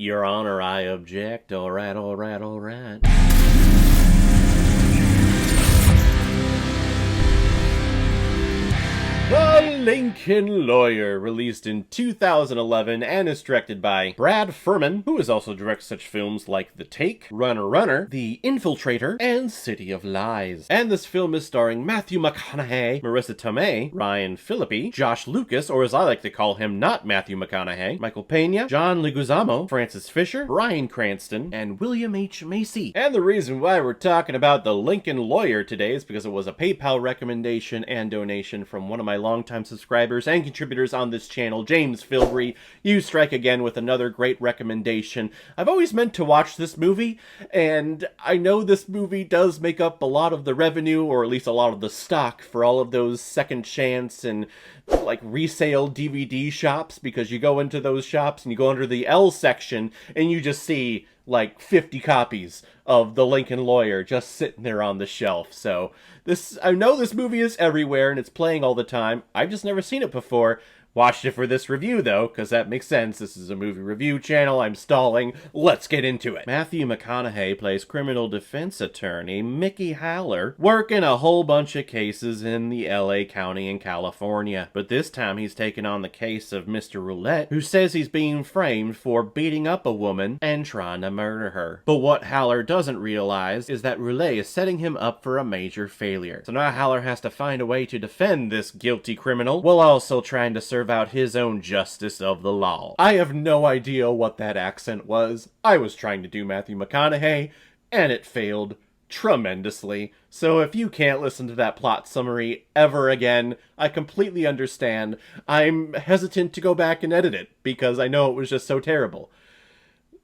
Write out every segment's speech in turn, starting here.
Your Honor, I object. All right, all right, all right. The Lincoln Lawyer, released in 2011 and is directed by Brad Furman, who has also directed such films like The Take, Runner Runner, The Infiltrator, and City of Lies. And this film is starring Matthew McConaughey, Marissa Tomei, Ryan Phillippe, Josh Lucas, or as I like to call him, not Matthew McConaughey, Michael Pena, John Leguizamo, Francis Fisher, Bryan Cranston, and William H. Macy. And the reason why we're talking about The Lincoln Lawyer today is because it was a PayPal recommendation and donation from one of my longtime subscribers and contributors on this channel, James Filbury. You strike again with another great recommendation. I've always meant to watch this movie, and I know this movie does make up a lot of the revenue, or at least a lot of the stock, for all of those second chance and like resale DVD shops, because you go into those shops and you go under the L section and you just see like 50 copies of The Lincoln Lawyer just sitting there on the shelf. So I know this movie is everywhere and it's playing all the time. I've just never seen it before. Watched it for this review, though, because that makes sense. This is a movie review channel. I'm stalling. Let's get into it. Matthew McConaughey plays criminal defense attorney Mickey Haller, working a whole bunch of cases in the LA County in California. But this time he's taking on the case of Mr. Roulette, who says he's being framed for beating up a woman and trying to murder her. But what Haller doesn't realize is that Roulette is setting him up for a major failure. So now Haller has to find a way to defend this guilty criminal, while also trying to serve out his own justice of the law. I have no idea what that accent was. I was trying to do Matthew McConaughey, and it failed tremendously. So if you can't listen to that plot summary ever again, I completely understand. I'm hesitant to go back and edit it, because I know it was just so terrible.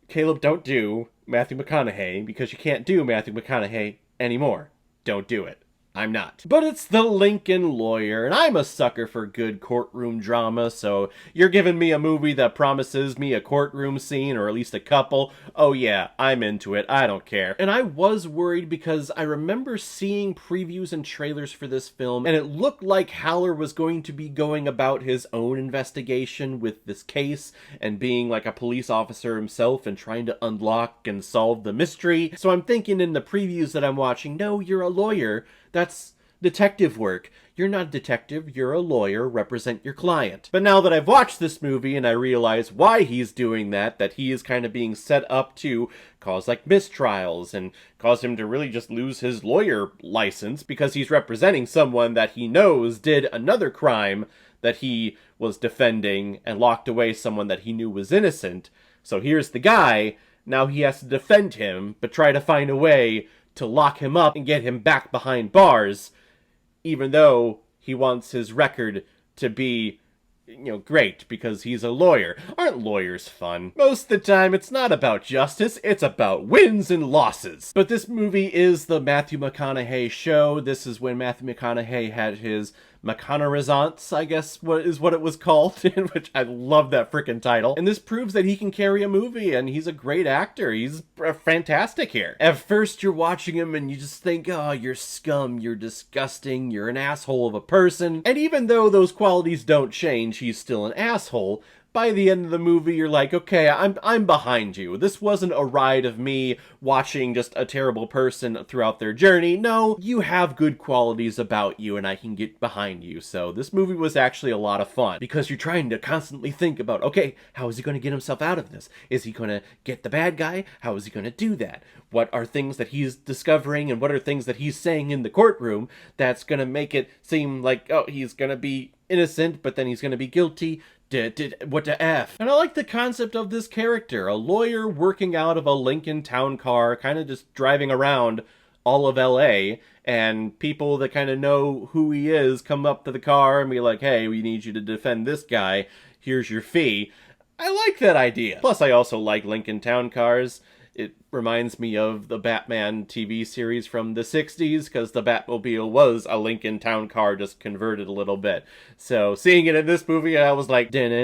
Caleb, don't do Matthew McConaughey, because you can't do Matthew McConaughey anymore. Don't do it. I'm not. But it's The Lincoln Lawyer, and I'm a sucker for good courtroom drama, so you're giving me a movie that promises me a courtroom scene, or at least a couple. Oh yeah, I'm into it. I don't care. And I was worried because I remember seeing previews and trailers for this film, and it looked like Haller was going to be going about his own investigation with this case, and being like a police officer himself and trying to unlock and solve the mystery. So I'm thinking in the previews that I'm watching, no, you're a lawyer. That's detective work. You're not a detective, you're a lawyer, represent your client. But now that I've watched this movie and I realize why he's doing that he is kind of being set up to cause like mistrials and cause him to really just lose his lawyer license because he's representing someone that he knows did another crime that he was defending and locked away someone that he knew was innocent. So here's the guy, now he has to defend him, but try to find a way to lock him up and get him back behind bars, even though he wants his record to be, great because he's a lawyer. Aren't lawyers fun? Most of the time, it's not about justice, it's about wins and losses. But this movie is the Matthew McConaughey show. This is when Matthew McConaughey had his McConaughey-renaissance, I guess what it was called, which I love that frickin' title. And this proves that he can carry a movie, and he's a great actor. He's fantastic here. At first, you're watching him, and you just think, oh, you're scum, you're disgusting, you're an asshole of a person. And even though those qualities don't change, he's still an asshole. By the end of the movie, you're like, okay, I'm behind you. This wasn't a ride of me watching just a terrible person throughout their journey. No, you have good qualities about you, and I can get behind you. So this movie was actually a lot of fun, because you're trying to constantly think about, okay, how is he going to get himself out of this? Is he going to get the bad guy? How is he going to do that? What are things that he's discovering, and what are things that he's saying in the courtroom that's going to make it seem like, oh, he's going to be innocent, but then he's going to be guilty? What the F? And I like the concept of this character, a lawyer working out of a Lincoln town car, kind of just driving around all of LA, and people that kind of know who he is come up to the car and be like, hey, we need you to defend this guy, here's your fee. I like that idea. Plus, I also like Lincoln town cars. It reminds me of the Batman TV series from the 60s, because the Batmobile was a Lincoln town car just converted a little bit. So seeing it in this movie, I was like, McConaughey!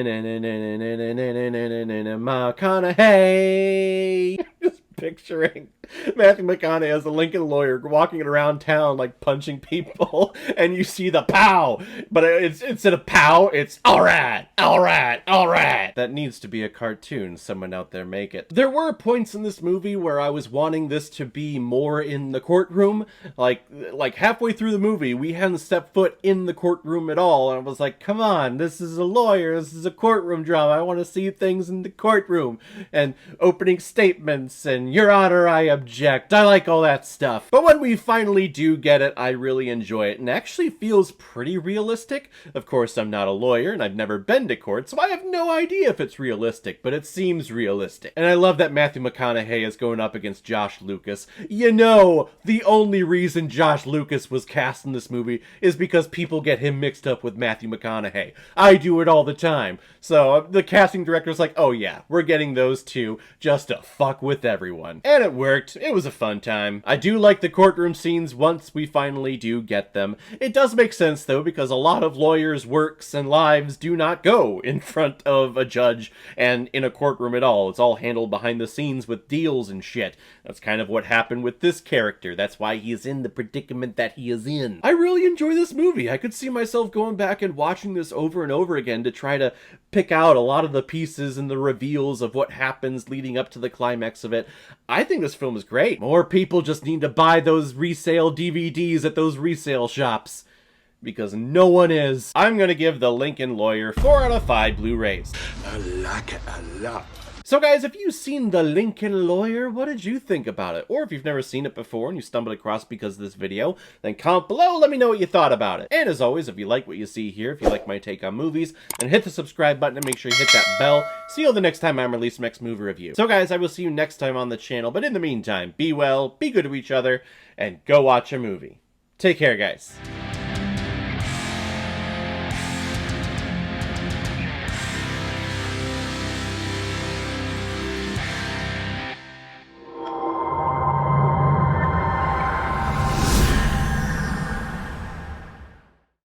picturing Matthew McConaughey as a Lincoln lawyer walking around town like punching people, and you see the pow, but it's instead of pow, it's alright, alright, alright. That needs to be a cartoon. Someone out there make it. There were points in this movie where I was wanting this to be more in the courtroom. Like halfway through the movie, we hadn't stepped foot in the courtroom at all, and I was like, come on, this is a lawyer, this is a courtroom drama, I want to see things in the courtroom, and opening statements, and Your Honor, I object. I like all that stuff. But when we finally do get it, I really enjoy it, and it actually feels pretty realistic. Of course, I'm not a lawyer, and I've never been to court, so I have no idea if it's realistic, but it seems realistic. And I love that Matthew McConaughey is going up against Josh Lucas. You know, the only reason Josh Lucas was cast in this movie is because people get him mixed up with Matthew McConaughey. I do it all the time. So the casting director's like, oh yeah, we're getting those two just to fuck with everyone. And it worked. It was a fun time. I do like the courtroom scenes once we finally do get them. It does make sense though, because a lot of lawyers' works and lives do not go in front of a judge and in a courtroom at all. It's all handled behind the scenes with deals and shit. That's kind of what happened with this character. That's why he is in the predicament that he is in. I really enjoy this movie. I could see myself going back and watching this over and over again to try to pick out a lot of the pieces and the reveals of what happens leading up to the climax of it. I think this film is great. More people just need to buy those resale DVDs at those resale shops, because no one is. I'm gonna give The Lincoln Lawyer 4 out of 5 Blu-rays. I like it a lot. So guys, if you've seen The Lincoln Lawyer, what did you think about it? Or if you've never seen it before and you stumbled across because of this video, then comment below, let me know what you thought about it. And as always, if you like what you see here, if you like my take on movies, then hit the subscribe button and make sure you hit that bell. See you the next time I'm releasing next movie review. So guys, I will see you next time on the channel, but in the meantime, be well, be good to each other, and go watch a movie. Take care, guys.